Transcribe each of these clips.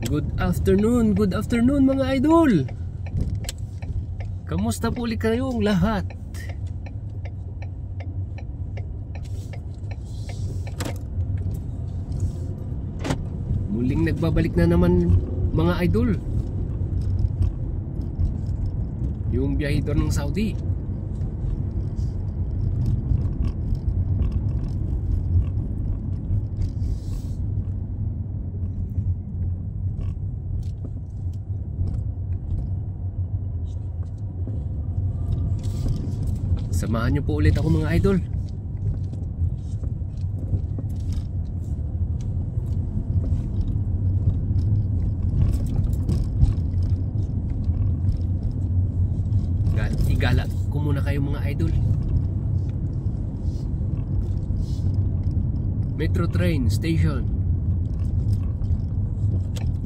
Good afternoon mga idol. Kamusta po ulit kayong lahat? Muling nagbabalik na naman mga idol, yung biyahidor ng Saudi. Samahan niyo po ulit ako mga idol. Igala ko muna kayo mga idol. Metro train station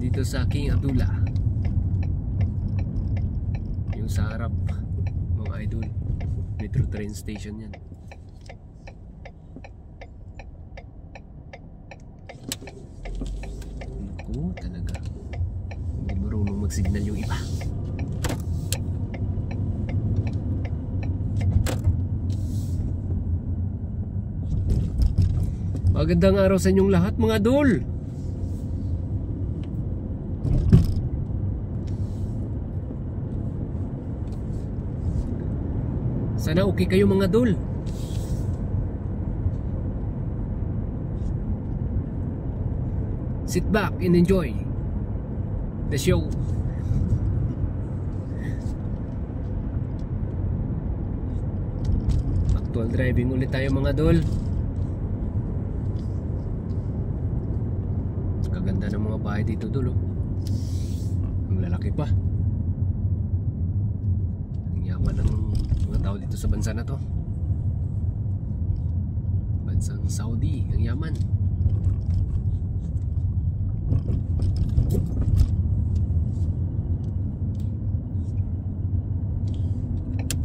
dito sa King Abdullah, yung sa harap mga idol. Metro train station yan. Naku, talaga hindi marunong mag-signal yung iba. Magandang araw sa inyong lahat mga idol. Sana okay kayo mga idol. Sit back and enjoy the show. Actual driving ulit tayo mga idol. Kaganda ng mga bahay dito dulo. Ang lalaki pa. Ang yaman ng mga tao dito sa bansa na to. Bansang Saudi, ang yaman.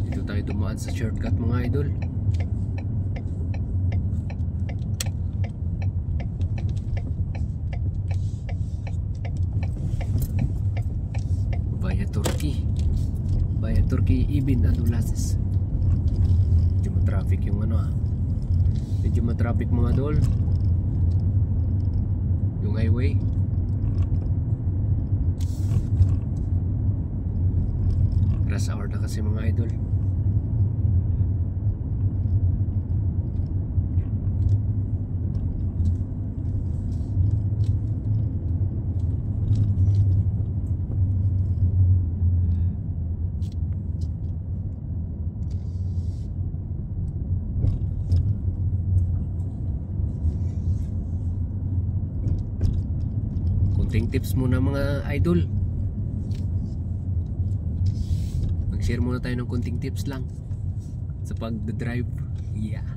Dito tayo dumaan sa shortcut mga idol. Via Turkey Ibn Abdulaziz. Medyo matraffic yung medyo matraffic mga idol, yung highway. Rush hour na kasi mga idol. Konting tips muna mga idol. Mag-share muna tayo ng konting tips lang sa pag-drive. Yeah.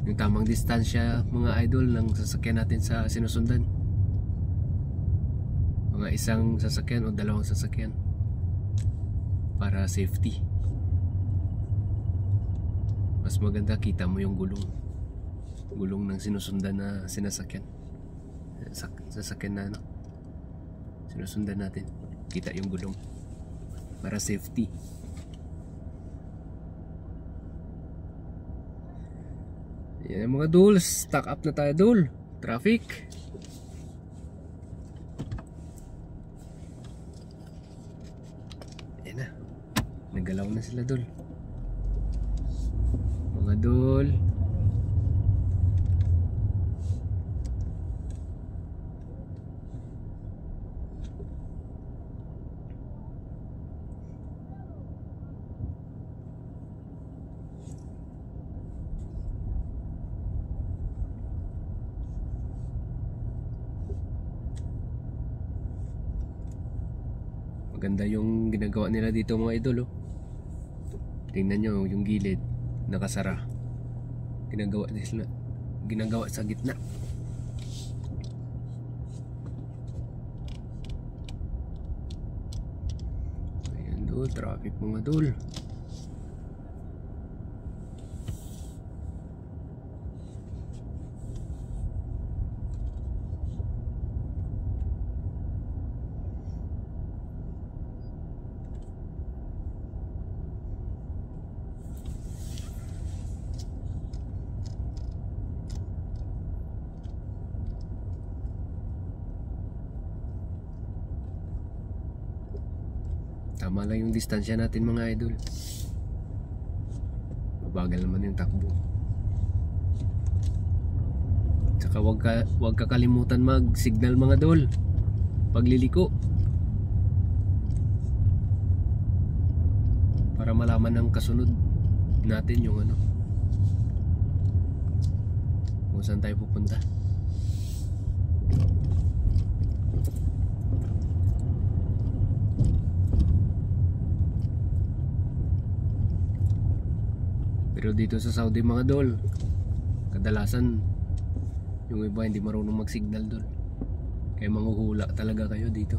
Yung tamang distansya mga idol ng sasakyan natin sa sinusundan. Mga isang sasakyan o dalawang sasakyan para safety. Mas maganda kita mo yung gulong ng sinusundan na sinasakyan. Sasakyan na sinusundan natin. Kita yung gulong para safety. Yan mga dul, stock up na tayo dul. Traffic. Yan na. Nagalaw na sila dul. Mga dul. Maganda yung ginagawa nila dito mga idol, oh. Tingnan nyo yung gilid nakasara. Ginagawa sa gitna. Ayan dul, traffic mga dul. Tama lang yung distansya natin mga idol. Mabagal naman yung takbo. Tsaka wag kakalimutan mag-signal mga idol pagliliko, para malaman ng kasunod natin yung ano, kung saan tayo pupunta. Pero dito sa Saudi mga idol, kadalasan yung iba hindi marunong mag-signal doon, kaya manghuhula talaga kayo dito.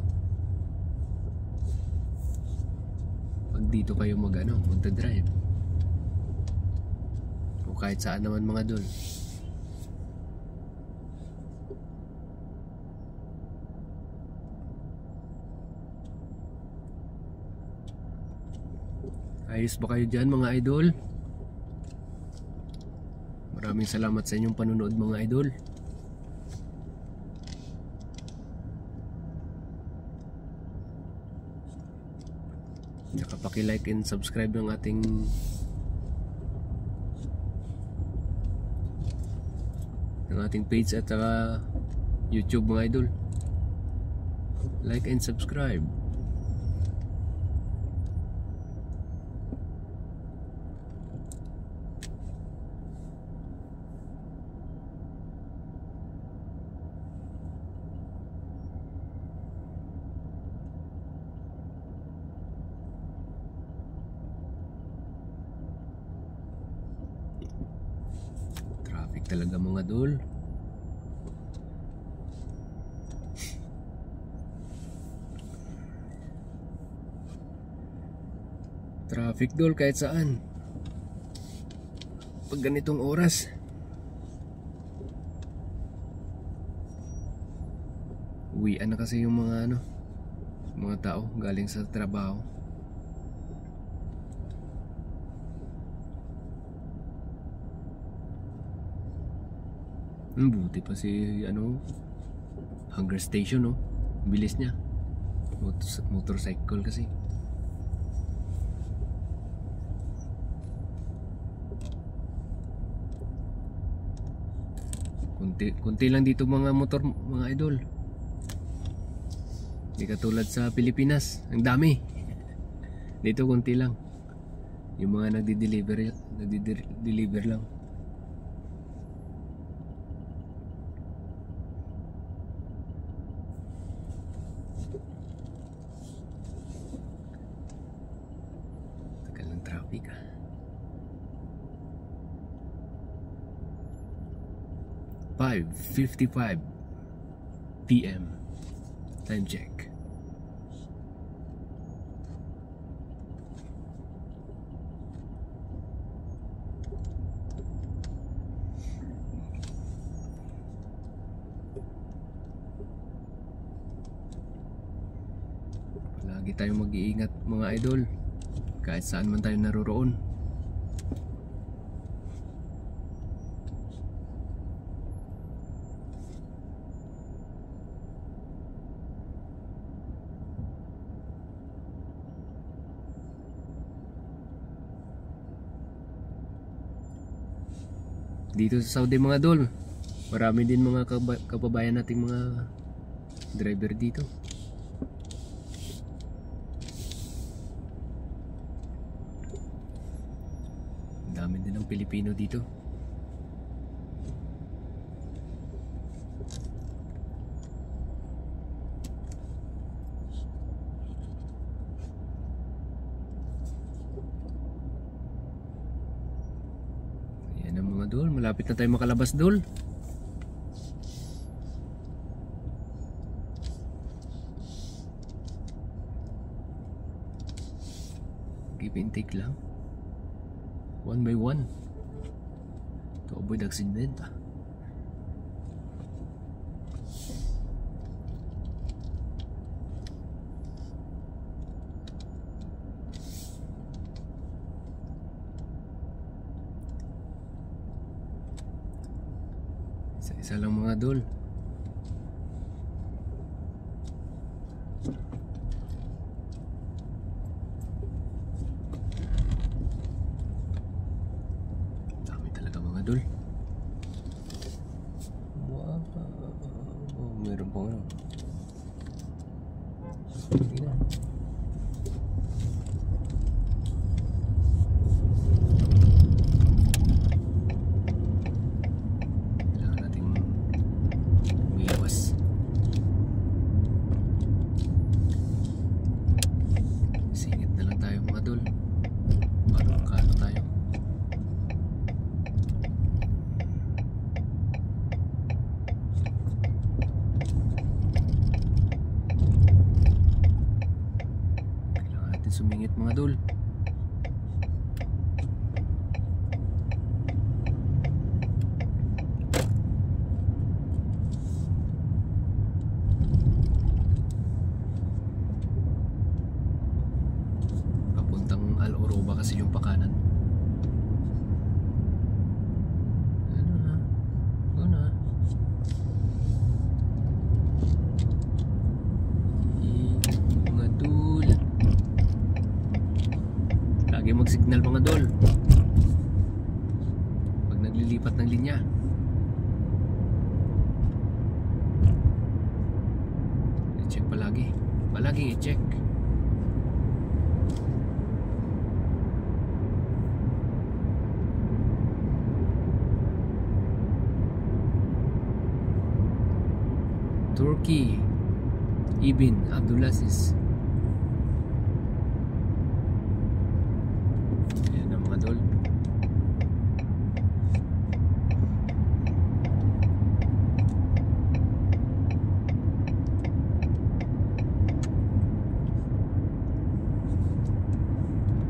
Pag dito kayo magdadrive o kahit saan naman mga idol. Ayos ba kayo dyan mga idol? Maraming salamat sa inyong panunood mga idol. Saka paki-like and subscribe ng ating page at YouTube mga idol. Like and subscribe. Talaga mga idol. Traffic dol kahit saan pag ganitong oras. Uwian na kasi yung mga tao galing sa trabaho. Buti pa si Hunger Station, no? Bilis niya. Motorcycle kasi. Kunti lang dito mga motor mga idol. Hindi katulad sa Pilipinas, ang dami. Dito kunti lang. Yung mga nagdi-deliver lang. Traffic 5:55 PM. Time check. Palagi tayong mag-iingat mga idol, kahit saan man tayo naroroon. Dito sa Saudi mga idol, marami din mga kababayan nating mga driver dito. Dami din ng Pilipino dito. Ayan ang mga dol, malapit na tayo makalabas dol. Give and take lang. One by one to avoid accident. Isa lang mga dol. Meron pong ano. Sige na. Kailangan nating umiwas. Singit na lang tayo mga dol. Para makano tayo. Sumingit mga dol. Papuntang Al-Oroba kasi yung pakanan. Ano na? Go na. Mga dol. Lagi mag-signal mga dol pag naglilipat ng linya. I-check palagi. Palaging i-check. Turkey Ibn Abdulaziz. Dol.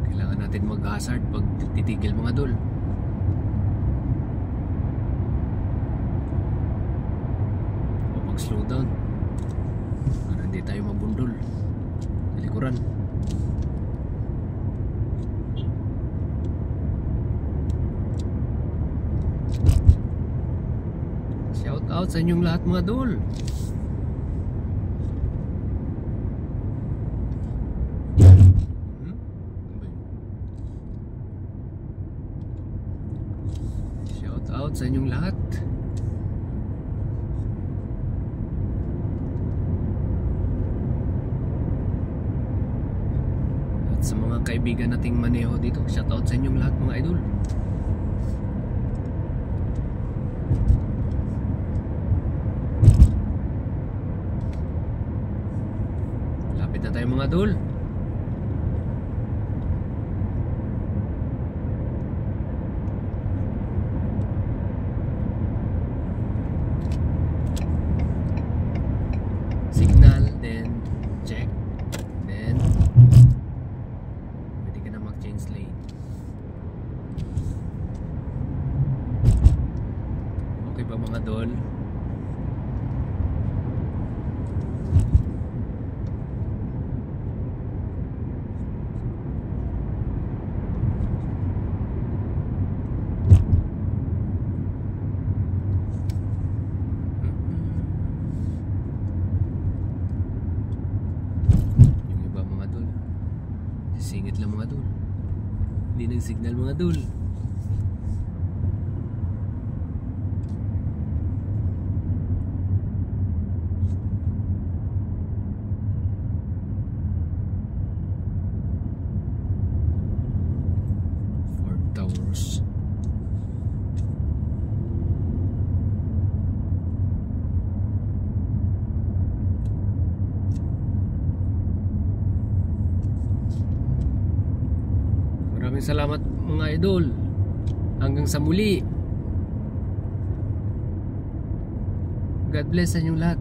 Kailangan natin mag-hazard pag titigil mga dol. O mag-slow down para hindi tayo mabundol sa likuran. Shout out sa inyong lahat mga dol. Shout out sa inyong lahat. At sa mga kaibigan nating maneho dito, shout out sa inyong lahat mga idol. Lapit na tayo mga dol. Signal, then check, then pwede ka na mag-change lane. Okay ba mga dol? Singit lang mga dol. Hindi nang signal mga dol. Fort Towers. Maraming salamat mga idol. Hanggang sa muli. God bless sa inyong lahat.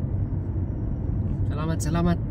Salamat, salamat.